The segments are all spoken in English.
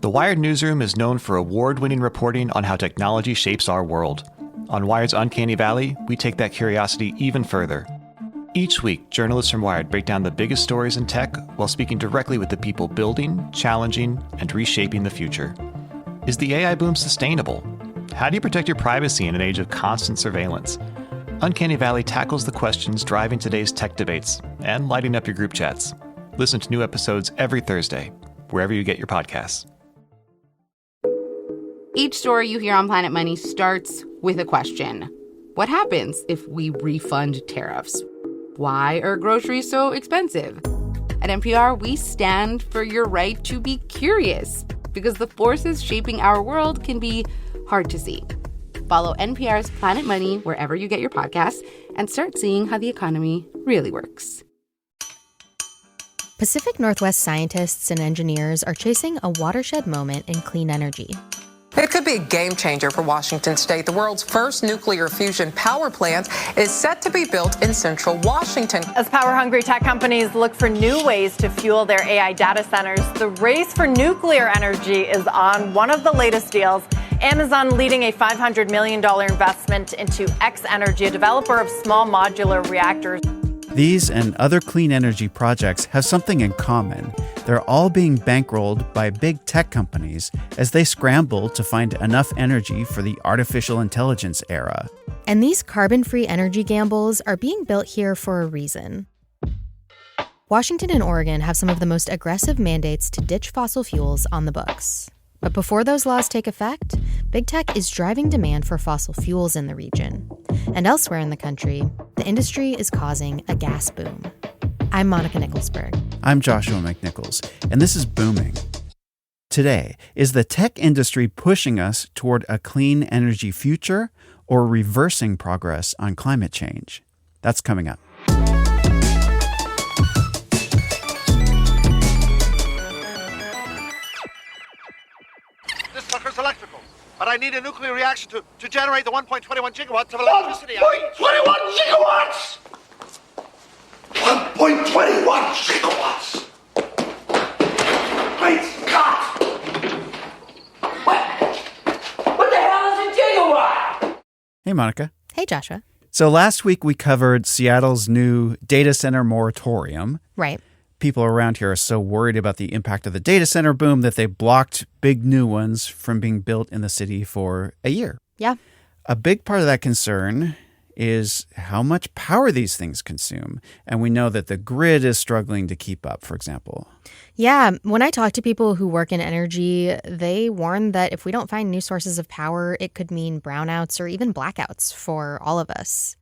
The Wired newsroom is known for award-winning reporting on how technology shapes our world. On Wired's Uncanny Valley, we take that curiosity even further. Each week, journalists from Wired break down the biggest stories in tech while speaking directly with the people building, challenging, and reshaping the future. Is the AI boom sustainable? How do you protect your privacy in an age of constant surveillance? Uncanny Valley tackles the questions driving today's tech debates and lighting up your group chats. Listen to new episodes every Thursday, wherever you get your podcasts. Each story you hear on Planet Money starts with a question. What happens if we refund tariffs? Why are groceries so expensive? At NPR, we stand for your right to be curious because the forces shaping our world can be hard to see. Follow NPR's Planet Money wherever you get your podcasts and start seeing how the economy really works. Pacific Northwest scientists and engineers are chasing a watershed moment in clean energy. It could be a game changer for Washington State. The world's first nuclear fusion power plant is set to be built in central Washington. As power-hungry tech companies look for new ways to fuel their AI data centers, the race for nuclear energy is on. One of the latest deals, Amazon leading a $500 million investment into X Energy, a developer of small modular reactors. These and other clean energy projects have something in common. They're all being bankrolled by big tech companies as they scramble to find enough energy for the artificial intelligence era. And these carbon-free energy gambles are being built here for a reason. Washington and Oregon have some of the most aggressive mandates to ditch fossil fuels on the books. But before those laws take effect, big tech is driving demand for fossil fuels in the region. And elsewhere in the country, the industry is causing a gas boom. I'm Monica Nicholsberg. I'm Joshua McNichols, and this is Booming. Today, is the tech industry pushing us toward a clean energy future or reversing progress on climate change? That's coming up. This sucker's electrical, but I need a nuclear reaction to generate the 1.21 gigawatts of electricity. 1.21 gigawatts! 1.21 gigawatts! Great Scott! What the hell is a gigawatt? Hey, Monica. Hey, Joshua. So last week we covered Seattle's new data center moratorium. Right. People around here are so worried about the impact of the data center boom that they blocked big new ones from being built in the city for a year. Yeah. A big part of that concern is how much power these things consume. And we know that the grid is struggling to keep up, for example. Yeah. When I talk to people who work in energy, they warn that if we don't find new sources of power, it could mean brownouts or even blackouts for all of us.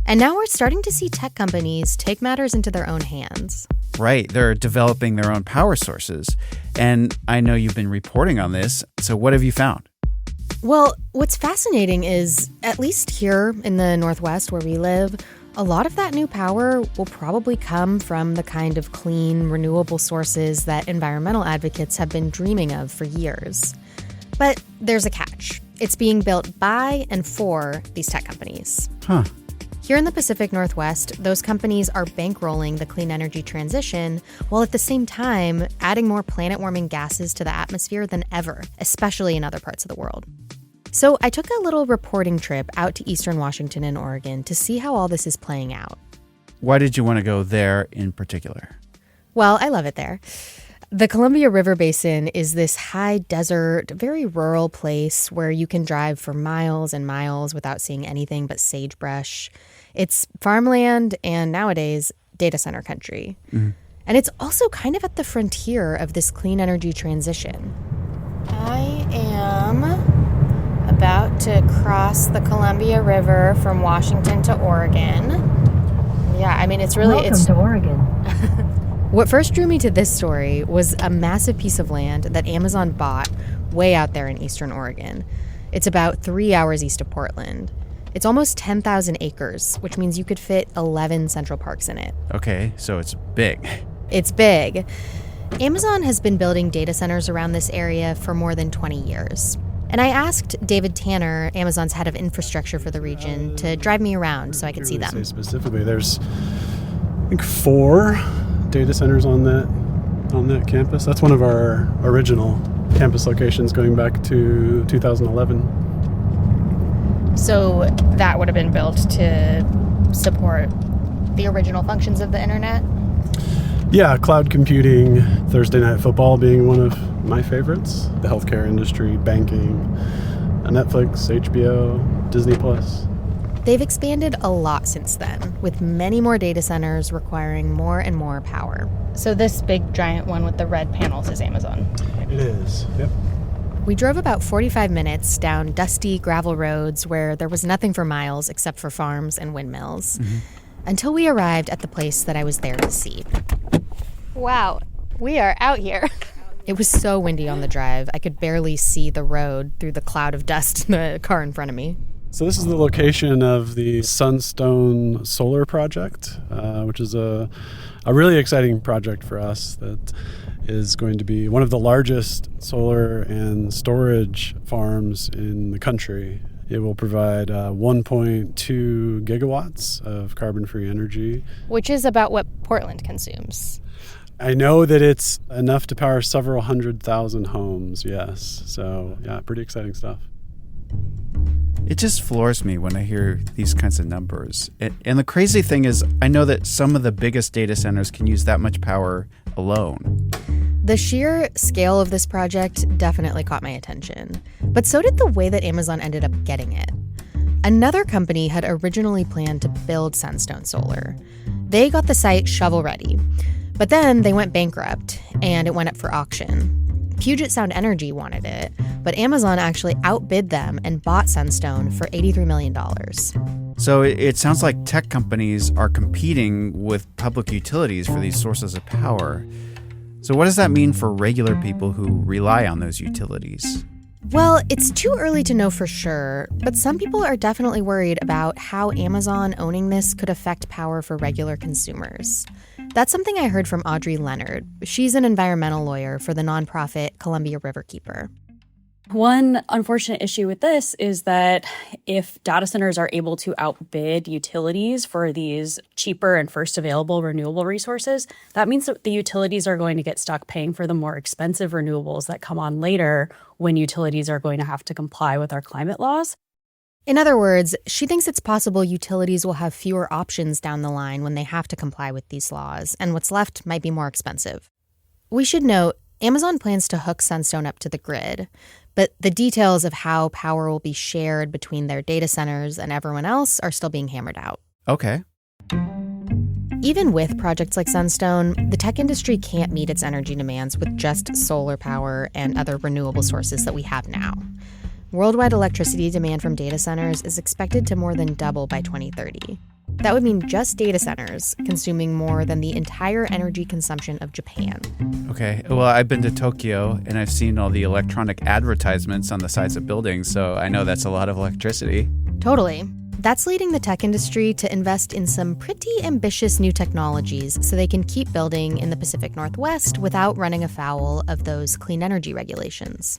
And now we're starting to see tech companies take matters into their own hands. Right. They're developing their own power sources. And I know you've been reporting on this. So what have you found? Well, what's fascinating is, at least here in the Northwest where we live, a lot of that new power will probably come from the kind of clean, renewable sources that environmental advocates have been dreaming of for years. But there's a catch. It's being built by and for these tech companies. Huh. Here in the Pacific Northwest, those companies are bankrolling the clean energy transition, while at the same time adding more planet-warming gases to the atmosphere than ever, especially in other parts of the world. So I took a little reporting trip out to eastern Washington and Oregon to see how all this is playing out. Why did you want to go there in particular? Well, I love it there. The Columbia River Basin is this high desert, very rural place where you can drive for miles and miles without seeing anything but sagebrush. It's farmland and nowadays data center country. Mm-hmm. And it's also kind of at the frontier of this clean energy transition. I am about to cross the Columbia River from Washington to Oregon. Yeah, I mean, it's really... Welcome to Oregon. What first drew me to this story was a massive piece of land that Amazon bought way out there in eastern Oregon. It's about 3 hours east of Portland. It's almost 10,000 acres, which means you could fit 11 Central Parks in it. Okay, so it's big. It's big. Amazon has been building data centers around this area for more than 20 years. And I asked David Tanner, Amazon's head of infrastructure for the region, to drive me around so I could see them. Specifically, there's, I think, 4 data centers on that on that campus. That's one of our original campus locations going back to 2011. So that would have been built to support the original functions of the internet? Yeah, cloud computing, Thursday Night Football being one of my favorites, the healthcare industry, banking, Netflix, HBO, Disney+. They've expanded a lot since then, with many more data centers requiring more and more power. So this big giant one with the red panels is Amazon? It is, yep. We drove about 45 minutes down dusty gravel roads where there was nothing for miles except for farms and windmills, until we arrived at the place that I was there to see. Wow, we are out here. It was so windy on the drive, I could barely see the road through the cloud of dust in the car in front of me. So this is the location of the Sunstone Solar Project, which is a really exciting project for us that is going to be one of the largest solar and storage farms in the country. It will provide 1.2 gigawatts of carbon-free energy. Which is about what Portland consumes. I know that it's enough to power several 100,000 homes, yes. So, yeah, pretty exciting stuff. It just floors me when I hear these kinds of numbers. And the crazy thing is, I know that some of the biggest data centers can use that much power alone. The sheer scale of this project definitely caught my attention, but so did the way that Amazon ended up getting it. Another company had originally planned to build Sunstone Solar. They got the site shovel-ready, but then they went bankrupt, and it went up for auction. Puget Sound Energy wanted it, but Amazon actually outbid them and bought Sunstone for $83 million. So it sounds like tech companies are competing with public utilities for these sources of power. So what does that mean for regular people who rely on those utilities? Well, it's too early to know for sure, but some people are definitely worried about how Amazon owning this could affect power for regular consumers. That's something I heard from Audrey Leonard. She's an environmental lawyer for the nonprofit Columbia Riverkeeper. One unfortunate issue with this is that if data centers are able to outbid utilities for these cheaper and first available renewable resources, that means that the utilities are going to get stuck paying for the more expensive renewables that come on later when utilities are going to have to comply with our climate laws. In other words, she thinks it's possible utilities will have fewer options down the line when they have to comply with these laws, and what's left might be more expensive. We should note, Amazon plans to hook Sunstone up to the grid, but the details of how power will be shared between their data centers and everyone else are still being hammered out. Okay. Even with projects like Sunstone, the tech industry can't meet its energy demands with just solar power and other renewable sources that we have now. Worldwide electricity demand from data centers is expected to more than double by 2030. That would mean just data centers consuming more than the entire energy consumption of Japan. Okay. Well, I've been to Tokyo, and I've seen all the electronic advertisements on the sides of buildings, so I know that's a lot of electricity. Totally. That's leading the tech industry to invest in some pretty ambitious new technologies so they can keep building in the Pacific Northwest without running afoul of those clean energy regulations.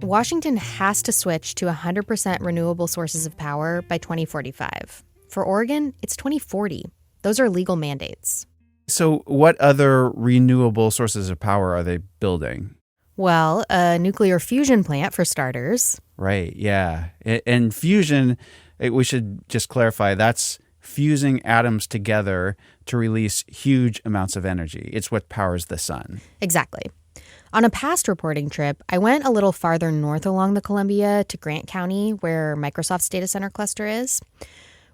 Washington has to switch to 100% renewable sources of power by 2045. For Oregon, it's 2040. Those are legal mandates. So what other renewable sources of power are they building? Well, a nuclear fusion plant for starters. Right, yeah. And fusion, we should just clarify, that's fusing atoms together to release huge amounts of energy. It's what powers the sun. Exactly. On a past reporting trip, I went a little farther north along the Columbia to Grant County, where Microsoft's data center cluster is.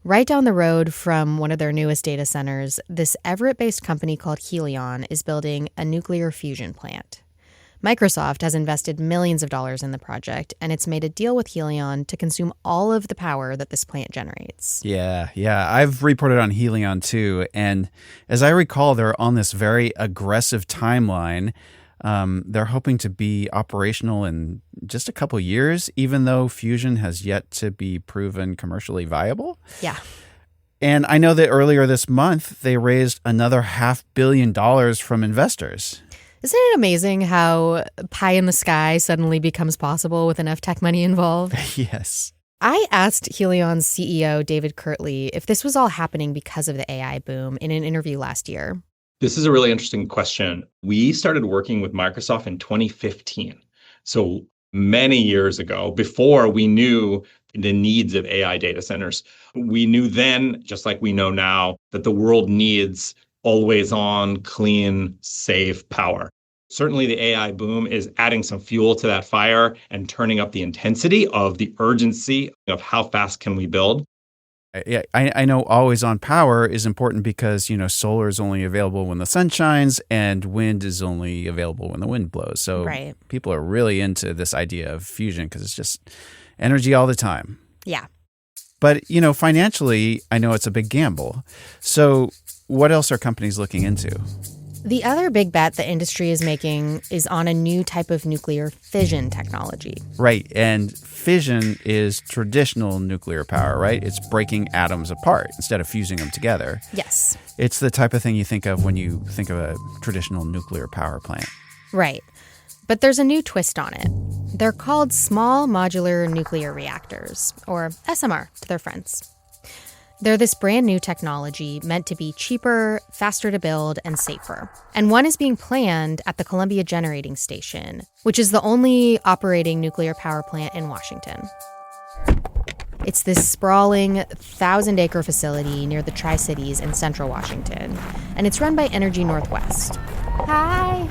Right down the road from one of their newest data centers, this Everett-based company called Helion is building a nuclear fusion plant. Microsoft has invested millions of dollars in the project, and it's made a deal with Helion to consume all of the power that this plant generates. Yeah. I've reported on Helion too, and as I recall, they're on this very aggressive timeline. They're hoping to be operational in just a couple years, even though fusion has yet to be proven commercially viable. Yeah. And I know that earlier this month, they raised another $500 million from investors. Isn't it amazing how pie in the sky suddenly becomes possible with enough tech money involved? Yes. I asked Helion's CEO, David Kirtley, if this was all happening because of the AI boom in an interview last year. This is a really interesting question. We started working with Microsoft in 2015. So many years ago, before we knew the needs of AI data centers. We knew then, just like we know now, that the world needs always on, clean, safe power. Certainly the AI boom is adding some fuel to that fire and turning up the intensity of the urgency of how fast can we build. Yeah, I know always on power is important because, solar is only available when the sun shines and wind is only available when the wind blows. So Right. people are really into this idea of fusion because it's just energy all the time. Yeah. But, financially, I know it's a big gamble. So what else are companies looking into? The other big bet the industry is making is on a new type of nuclear fission technology. Right. And fission is traditional nuclear power, right? It's breaking atoms apart instead of fusing them together. Yes. It's the type of thing you think of when you think of a traditional nuclear power plant. Right. But there's a new twist on it. They're called small modular nuclear reactors, or SMR to their friends. They're this brand new technology meant to be cheaper, faster to build, and safer. And one is being planned at the Columbia Generating Station, which is the only operating nuclear power plant in Washington. It's this sprawling 1,000-acre facility near the Tri-Cities in central Washington, and it's run by Energy Northwest. Hi.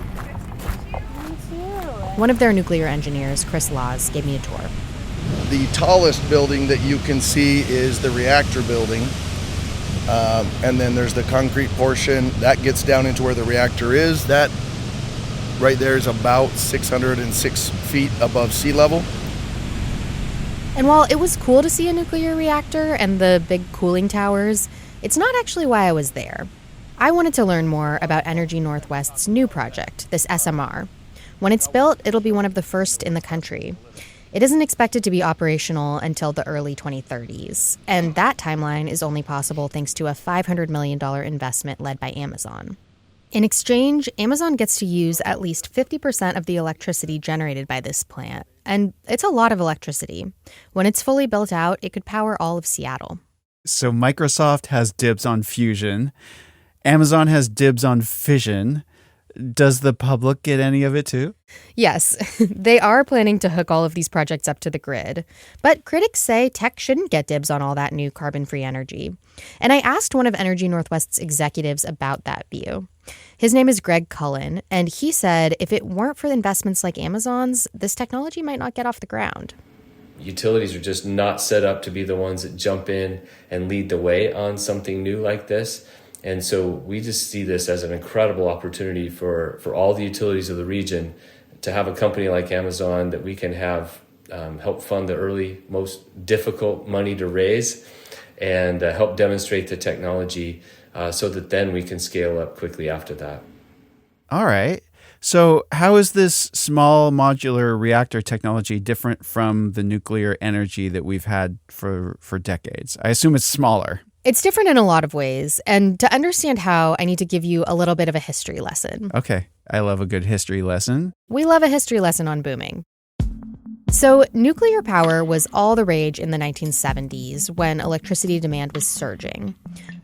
One of their nuclear engineers, Chris Laws, gave me a tour. The tallest building that you can see is the reactor building. And then there's the concrete portion. That gets down into where the reactor is. That right there is about 606 feet above sea level. And while it was cool to see a nuclear reactor and the big cooling towers, it's not actually why I was there. I wanted to learn more about Energy Northwest's new project, this SMR. When it's built, it'll be one of the first in the country. It isn't expected to be operational until the early 2030s, and that timeline is only possible thanks to a $500 million investment led by Amazon. In exchange, Amazon gets to use at least 50% of the electricity generated by this plant, and it's a lot of electricity. When it's fully built out, it could power all of Seattle. So Microsoft has dibs on fusion. Amazon has dibs on fission. Does the public get any of it too? Yes, they are planning to hook all of these projects up to the grid. But critics say tech shouldn't get dibs on all that new carbon-free energy. And I asked one of Energy Northwest's executives about that view. His name is Greg Cullen, and he said if it weren't for investments like Amazon's, this technology might not get off the ground. Utilities are just not set up to be the ones that jump in and lead the way on something new like this. And so we just see this as an incredible opportunity for all the utilities of the region to have a company like Amazon that we can have help fund the early, most difficult money to raise and help demonstrate the technology so that then we can scale up quickly after that. All right. So how is this small modular reactor technology different from the nuclear energy that we've had for decades? I assume it's smaller. It's different in a lot of ways, and to understand how, I need to give you a little bit of a history lesson. Okay, I love a good history lesson. We love a history lesson on booming. So, nuclear power was all the rage in the 1970s when electricity demand was surging.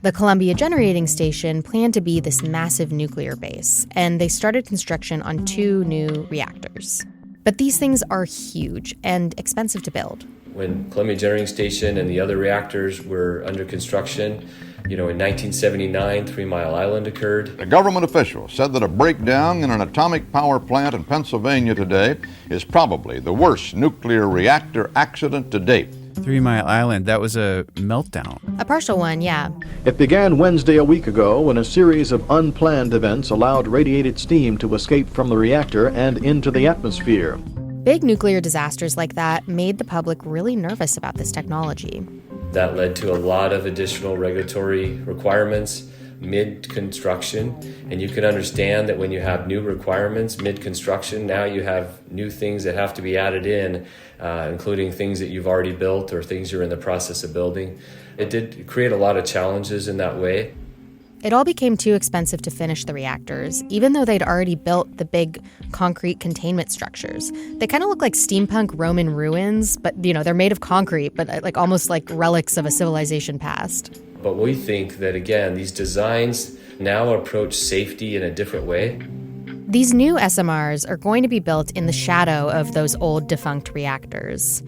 The Columbia Generating Station planned to be this massive nuclear base, and they started construction on 2 new reactors. But these things are huge and expensive to build. When Columbia Generating Station and the other reactors were under construction, in 1979, 3 Mile Island occurred. A government official said that a breakdown in an atomic power plant in Pennsylvania today is probably the worst nuclear reactor accident to date. 3 Mile Island, that was a meltdown. A partial one, yeah. It began Wednesday a week ago when a series of unplanned events allowed radiated steam to escape from the reactor and into the atmosphere. Big nuclear disasters like that made the public really nervous about this technology. That led to a lot of additional regulatory requirements mid-construction. And you can understand that when you have new requirements mid-construction, now you have new things that have to be added in, including things that you've already built or things you're in the process of building. It did create a lot of challenges in that way. It all became too expensive to finish the reactors, even though they'd already built the big concrete containment structures. They kind of look like steampunk Roman ruins, but, they're made of concrete, but almost like relics of a civilization past. But we think that, again, these designs now approach safety in a different way. These new SMRs are going to be built in the shadow of those old defunct reactors.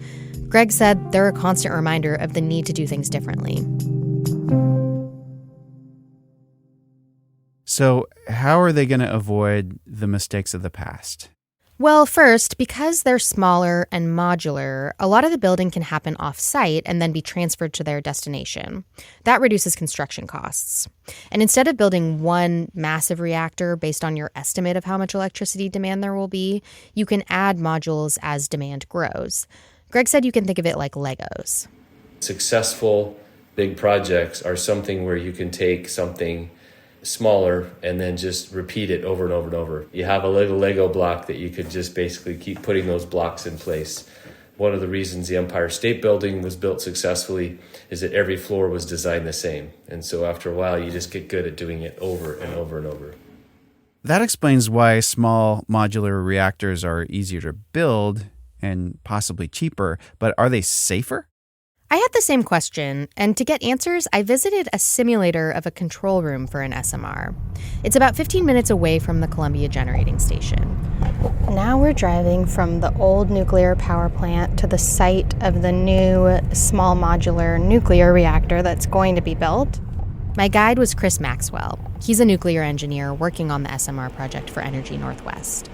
Greg said they're a constant reminder of the need to do things differently. So how are they going to avoid the mistakes of the past? Well, first, because they're smaller and modular, a lot of the building can happen off-site and then be transferred to their destination. That reduces construction costs. And instead of building one massive reactor based on your estimate of how much electricity demand there will be, you can add modules as demand grows. Greg said you can think of it like Legos. Successful big projects are something where you can take something smaller and then just repeat it over and over and over. You have a little Lego block that you could just basically keep putting those blocks in place. One of the reasons the Empire State Building was built successfully is that every floor was designed the same. And so after a while, you just get good at doing it over and over and over. That explains why small modular reactors are easier to build and possibly cheaper, but are they safer? I had the same question, and to get answers, I visited a simulator of a control room for an SMR. It's about 15 minutes away from the Columbia Generating Station. Now we're driving from the old nuclear power plant to the site of the new small modular nuclear reactor that's going to be built. My guide was Chris Maxwell. He's a nuclear engineer working on the SMR project for Energy Northwest.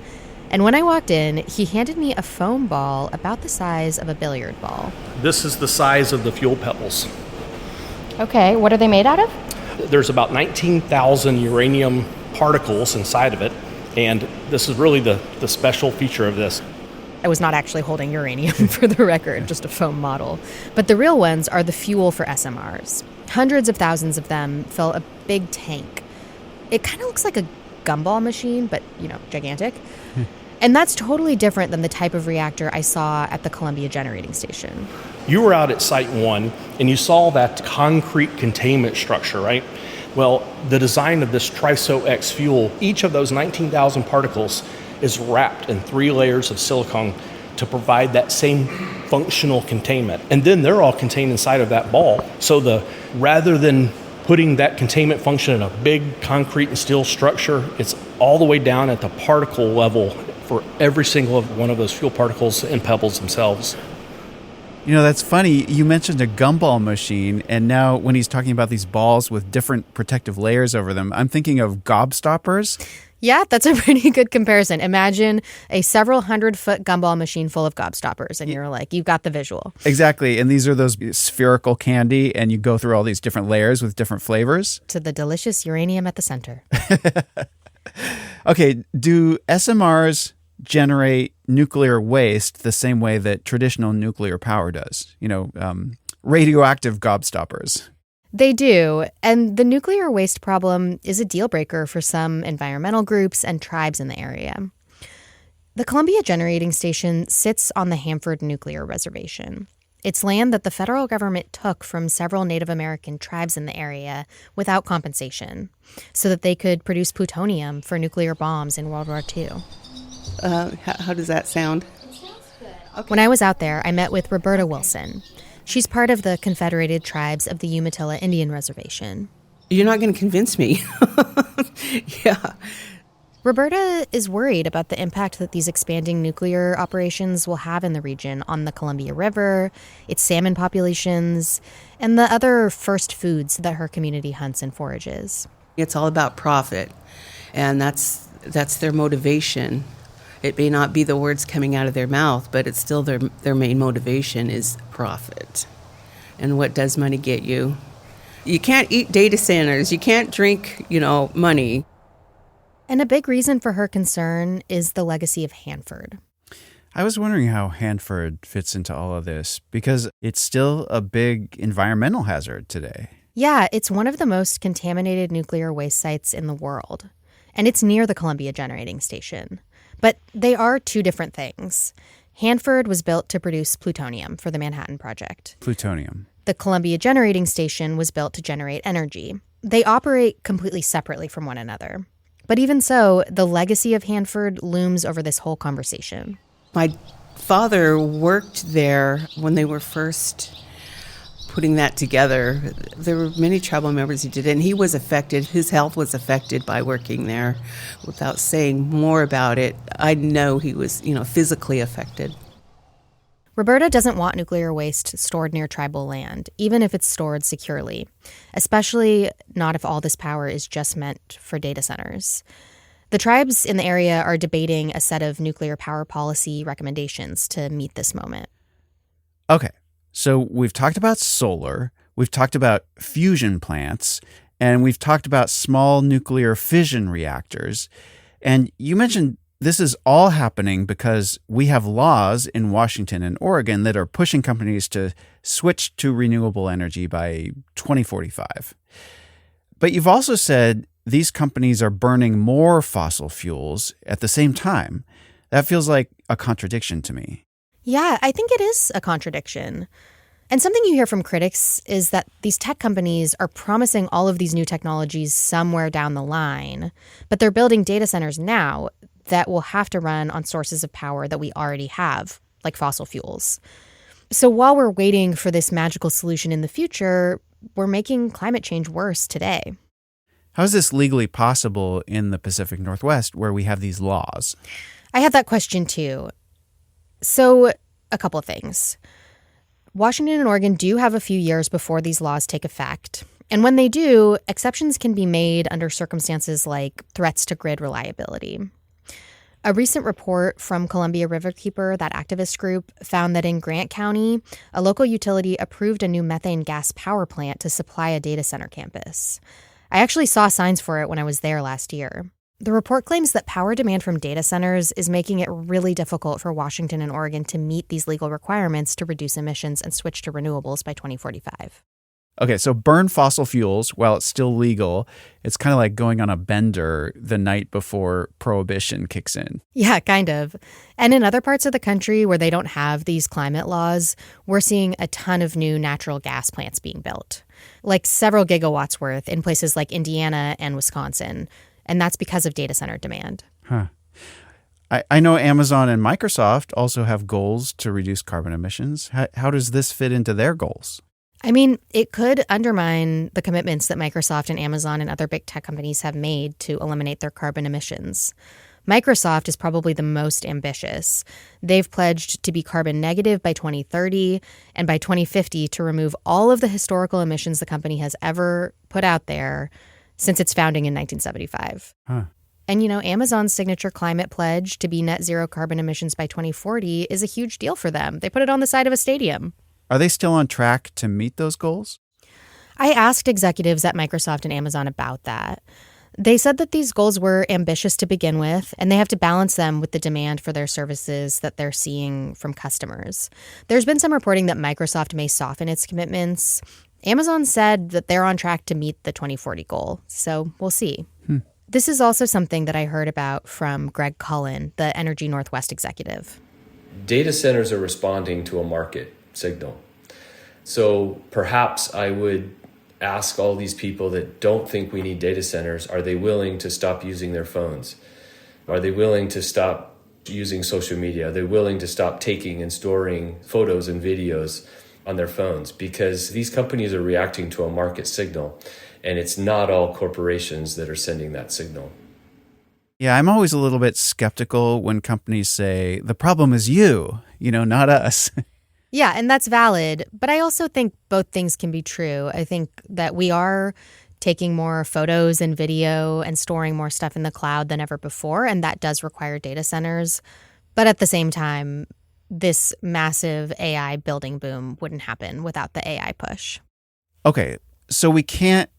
And when I walked in, he handed me a foam ball about the size of a billiard ball. This is the size of the fuel pebbles. Okay, what are they made out of? There's about 19,000 uranium particles inside of it, and this is really the special feature of this. I was not actually holding uranium, for the record, just a foam model. But the real ones are the fuel for SMRs. Hundreds of thousands of them fill a big tank. It kind of looks like a gumball machine, but, gigantic. And that's totally different than the type of reactor I saw at the Columbia Generating Station. You were out at Site 1, and you saw that concrete containment structure, right? Well, the design of this TRISO-X fuel, each of those 19,000 particles is wrapped in 3 layers of silicone to provide that same functional containment. And then they're all contained inside of that ball. So rather than putting that containment function in a big concrete and steel structure, it's all the way down at the particle level for every single one of those fuel particles and pebbles themselves. That's funny. You mentioned a gumball machine, and now when he's talking about these balls with different protective layers over them, I'm thinking of gobstoppers. Yeah, that's a pretty good comparison. Imagine a several 100-foot gumball machine full of gobstoppers, and you're like, you've got the visual. Exactly, and these are those spherical candy, and you go through all these different layers with different flavors. To the delicious uranium at the center. Okay, do SMRs generate nuclear waste the same way that traditional nuclear power does? Radioactive gobstoppers. They do, and the nuclear waste problem is a deal breaker for some environmental groups and tribes in the area. The Columbia Generating Station sits on the Hanford Nuclear Reservation. It's land that the federal government took from several Native American tribes in the area without compensation so that they could produce plutonium for nuclear bombs in World War II. How does that sound? It sounds good. Okay. When I was out there, I met with Roberta Wilson. She's part of the Confederated Tribes of the Umatilla Indian Reservation. You're not going to convince me. Yeah. Roberta is worried about the impact that these expanding nuclear operations will have in the region on the Columbia River, its salmon populations, and the other first foods that her community hunts and forages. It's all about profit, and that's their motivation. It may not be the words coming out of their mouth, but it's still their main motivation is profit. And what does money get you? You can't eat data centers. You can't drink, money. And a big reason for her concern is the legacy of Hanford. I was wondering how Hanford fits into all of this, because it's still a big environmental hazard today. Yeah, it's one of the most contaminated nuclear waste sites in the world. And it's near the Columbia Generating Station. But they are two different things. Hanford was built to produce plutonium for the Manhattan Project. Plutonium. The Columbia Generating Station was built to generate energy. They operate completely separately from one another. But even so, the legacy of Hanford looms over this whole conversation. My father worked there when they were first putting that together, there were many tribal members who did it, and he was affected. His health was affected by working there. Without saying more about it, I know he was, physically affected. Roberta doesn't want nuclear waste stored near tribal land, even if it's stored securely, especially not if all this power is just meant for data centers. The tribes in the area are debating a set of nuclear power policy recommendations to meet this moment. Okay, so we've talked about solar, we've talked about fusion plants, and we've talked about small nuclear fission reactors. And you mentioned this is all happening because we have laws in Washington and Oregon that are pushing companies to switch to renewable energy by 2045. But you've also said these companies are burning more fossil fuels at the same time. That feels like a contradiction to me. Yeah, I think it is a contradiction. And something you hear from critics is that these tech companies are promising all of these new technologies somewhere down the line, but they're building data centers now that will have to run on sources of power that we already have, like fossil fuels. So while we're waiting for this magical solution in the future, we're making climate change worse today. How is this legally possible in the Pacific Northwest where we have these laws? I had that question too. So a couple of things. Washington and Oregon do have a few years before these laws take effect. And when they do, exceptions can be made under circumstances like threats to grid reliability. A recent report from Columbia Riverkeeper, that activist group, found that in Grant County, a local utility approved a new methane gas power plant to supply a data center campus. I actually saw signs for it when I was there last year. The report claims that power demand from data centers is making it really difficult for Washington and Oregon to meet these legal requirements to reduce emissions and switch to renewables by 2045. Okay, so burn fossil fuels while it's still legal. It's kind of like going on a bender the night before prohibition kicks in. Yeah, kind of. And in other parts of the country where they don't have these climate laws, we're seeing a ton of new natural gas plants being built, like several gigawatts worth in places like Indiana and Wisconsin. And that's because of data center demand. Huh. I know Amazon and Microsoft also have goals to reduce carbon emissions. How does this fit into their goals? I mean, it could undermine the commitments that Microsoft and Amazon and other big tech companies have made to eliminate their carbon emissions. Microsoft is probably the most ambitious. They've pledged to be carbon negative by 2030 and by 2050 to remove all of the historical emissions the company has ever put out there since its founding in 1975. Huh. And, Amazon's signature climate pledge to be net zero carbon emissions by 2040 is a huge deal for them. They put it on the side of a stadium. Are they still on track to meet those goals? I asked executives at Microsoft and Amazon about that. They said that these goals were ambitious to begin with, and they have to balance them with the demand for their services that they're seeing from customers. There's been some reporting that Microsoft may soften its commitments. Amazon said that they're on track to meet the 2040 goal, so we'll see. This is also something that I heard about from Greg Cullen, the Energy Northwest executive. Data centers are responding to a market signal. So perhaps I would ask all these people that don't think we need data centers, are they willing to stop using their phones? Are they willing to stop using social media? Are they willing to stop taking and storing photos and videos on their phones? Because these companies are reacting to a market signal, and it's not all corporations that are sending that signal. Yeah, I'm always a little bit skeptical when companies say, the problem is you, not us. Yeah, and that's valid. But I also think both things can be true. I think that we are taking more photos and video and storing more stuff in the cloud than ever before, and that does require data centers. But at the same time, this massive AI building boom wouldn't happen without the AI push. Okay, so we can't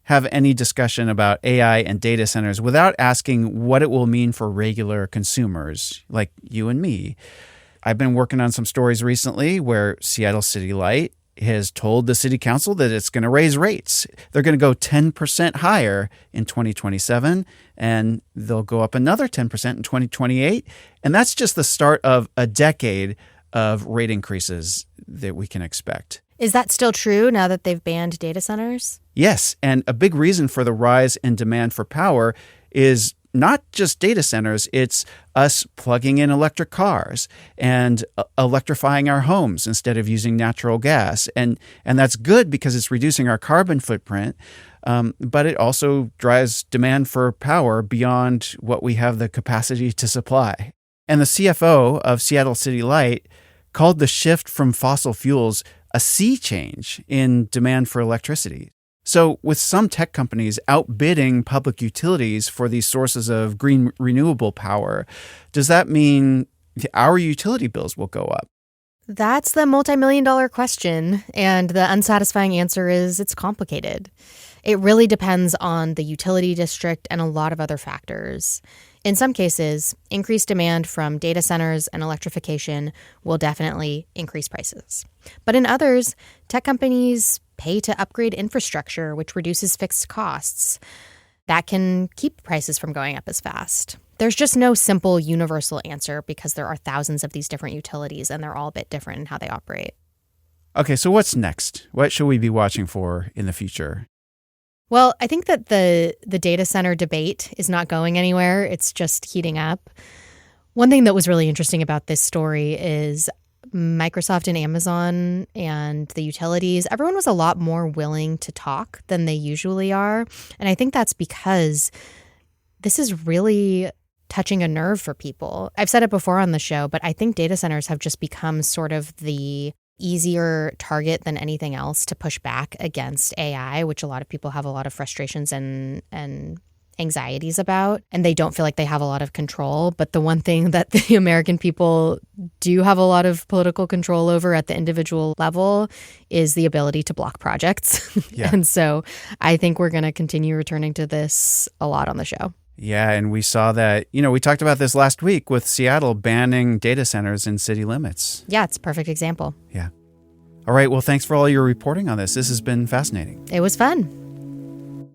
have any discussion about AI and data centers without asking what it will mean for regular consumers like you and me. I've been working on some stories recently where Seattle City Light has told the city council that it's going to raise rates. They're going to go 10% higher in 2027, and they'll go up another 10% in 2028. And that's just the start of a decade of rate increases that we can expect. Is that still true now that they've banned data centers? Yes, and a big reason for the rise in demand for power is not just data centers, it's us plugging in electric cars and electrifying our homes instead of using natural gas. And that's good because it's reducing our carbon footprint, but it also drives demand for power beyond what we have the capacity to supply. And the CFO of Seattle City Light called the shift from fossil fuels a sea change in demand for electricity. So with some tech companies outbidding public utilities for these sources of green renewable power, does that mean our utility bills will go up? That's the multi-million-dollar question, and the unsatisfying answer is it's complicated. It really depends on the utility district and a lot of other factors. In some cases, increased demand from data centers and electrification will definitely increase prices. But in others, tech companies pay to upgrade infrastructure, which reduces fixed costs. That can keep prices from going up as fast. There's just no simple universal answer because there are thousands of these different utilities and they're all a bit different in how they operate. Okay, so what's next? What should we be watching for in the future? Well, I think that the data center debate is not going anywhere. It's just heating up. One thing that was really interesting about this story is Microsoft and Amazon and the utilities, everyone was a lot more willing to talk than they usually are. And I think that's because this is really touching a nerve for people. I've said it before on the show, but I think data centers have just become sort of the easier target than anything else to push back against AI, which a lot of people have a lot of frustrations and anxieties about, and they don't feel like they have a lot of control. But the one thing that the American people do have a lot of political control over at the individual level is the ability to block projects. Yeah. And so I think we're going to continue returning to this a lot on the show. Yeah, and we saw that, we talked about this last week with Seattle banning data centers in city limits. Yeah, it's a perfect example. Yeah. All right, well, thanks for all your reporting on this. This has been fascinating. It was fun.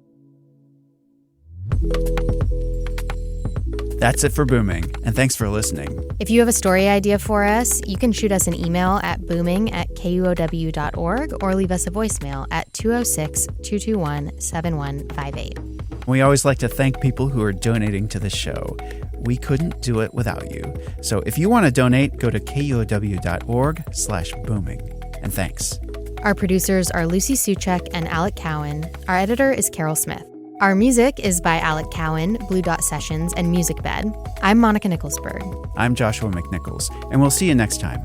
That's it for Booming, and thanks for listening. If you have a story idea for us, you can shoot us an email at booming@kuow.org or leave us a voicemail at 206-221-7158. We always like to thank people who are donating to the show. We couldn't do it without you. So if you want to donate, go to kuow.org/booming. And thanks. Our producers are Lucy Suchek and Alec Cowan. Our editor is Carol Smith. Our music is by Alec Cowan, Blue Dot Sessions, and Music Bed. I'm Monica Nicholsberg. I'm Joshua McNichols, and we'll see you next time.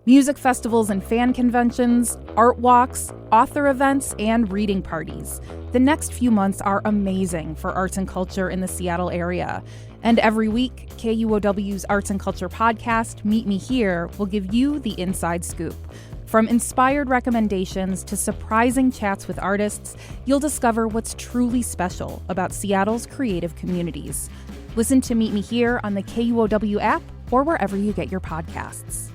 Music festivals and fan conventions, art walks, author events, and reading parties. The next few months are amazing for arts and culture in the Seattle area. And every week, KUOW's Arts and Culture podcast, Meet Me Here, will give you the inside scoop. From inspired recommendations to surprising chats with artists, you'll discover what's truly special about Seattle's creative communities. Listen to Meet Me Here on the KUOW app or wherever you get your podcasts.